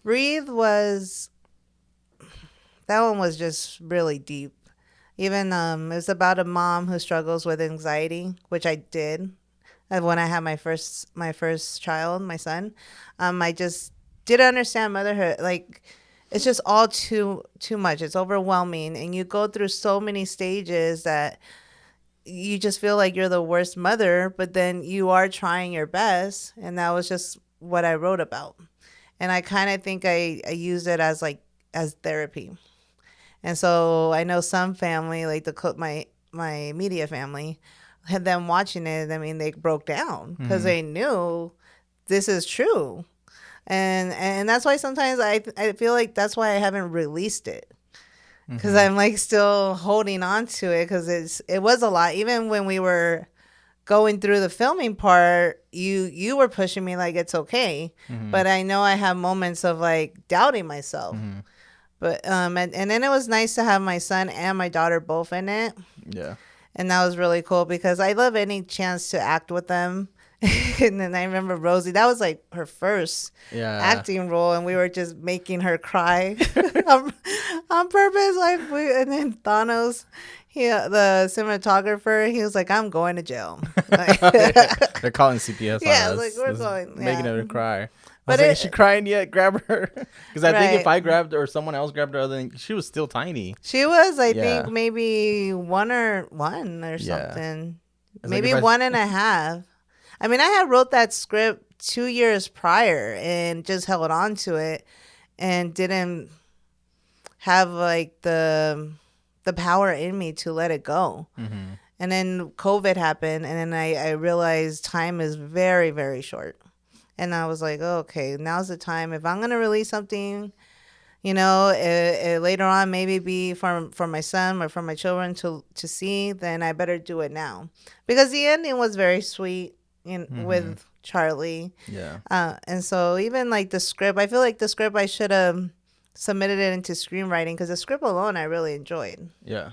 Breathe was, that one was just really deep. Even it's about a mom who struggles with anxiety, which I did. When I had my first child, my son, I just didn't understand motherhood. Like, it's just all too much. It's overwhelming, and you go through so many stages that you just feel like you're the worst mother, but then you are trying your best, and that was just what I wrote about. And I kind of think I use it as like as therapy. And so I know some family, like my immediate family, had them watching it. I mean, they broke down because Mm-hmm. they knew this is true, and that's why sometimes I feel like that's why I haven't released it, because Mm-hmm. I'm like still holding on to it, because it was a lot. Even when we were going through the filming part, you were pushing me like it's okay, Mm-hmm. but I know I have moments of like doubting myself. Mm-hmm. But and then it was nice to have my son and my daughter both in it, Yeah. and that was really cool because I love any chance to act with them. And then I remember Rosie, that was like her first Yeah. acting role, and we were just making her cry on, on purpose. And then Thanos, the cinematographer, he was like, "I'm going to jail." Like, They're calling CPS on yeah, I was like, us. we're This is going, making yeah. her cry. I was But like, is she it, crying yet? Grab her. Because I think if right. I grabbed her or someone else grabbed her, she was still tiny. She was, I think, Yeah. maybe one or Yeah. something, It's like if maybe I. one and a half. I mean, I had wrote that script 2 years prior and just held on to it and didn't have like the power in me to let it go. Mm-hmm. And then COVID happened, and then I realized time is very, very short. And I was like, oh, okay, now's the time. If I'm gonna release something, later on maybe be for my son or for my children to see, then I better do it now, because the ending was very sweet Mm-hmm. with Charlie. Yeah. And so even like the script, I feel like the script I should have submitted it into screenwriting, because the script alone I really enjoyed. Yeah.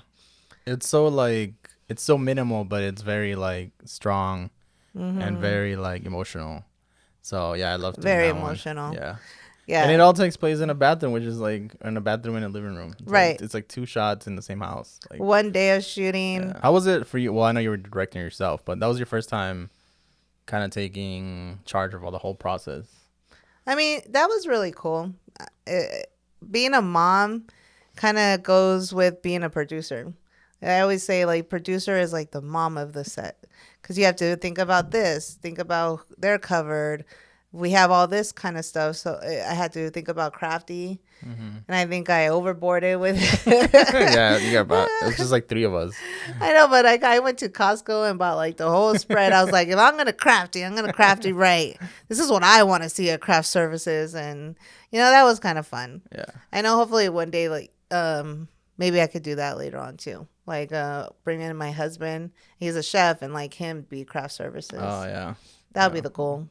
It's so like it's so minimal, but it's very like strong and Hmm. very like emotional. So yeah, I love doing Very that one. emotional. Yeah. And it Yeah. all takes place in a bathroom, which is like in a bathroom in a living room. It's like Right. it's like two shots in the same house. Like, One day of yeah. shooting. How was it for you? Well, I know you were directing yourself, but that was your first time kind of taking charge of all the whole process. I mean, that was really cool. Uh, Being a mom kind of goes with being a producer. I always say like producer is like the mom of the set, because you have to think about this, think about they're covered. We have all this kind of stuff, so I had to think about crafty, Mm-hmm. and I think I overboarded with Yeah, you got about. It was just like three of us. I know, but I went to Costco and bought like the whole spread. I was like, if I'm gonna crafty, I'm gonna crafty right. This is what I want to see at craft services, and that was kind of fun. Yeah. I know. Hopefully, one day, like maybe I could do that later on too. Like bring in my husband. He's a chef, and like him be craft Oh services. yeah. That would be Yeah. the goal.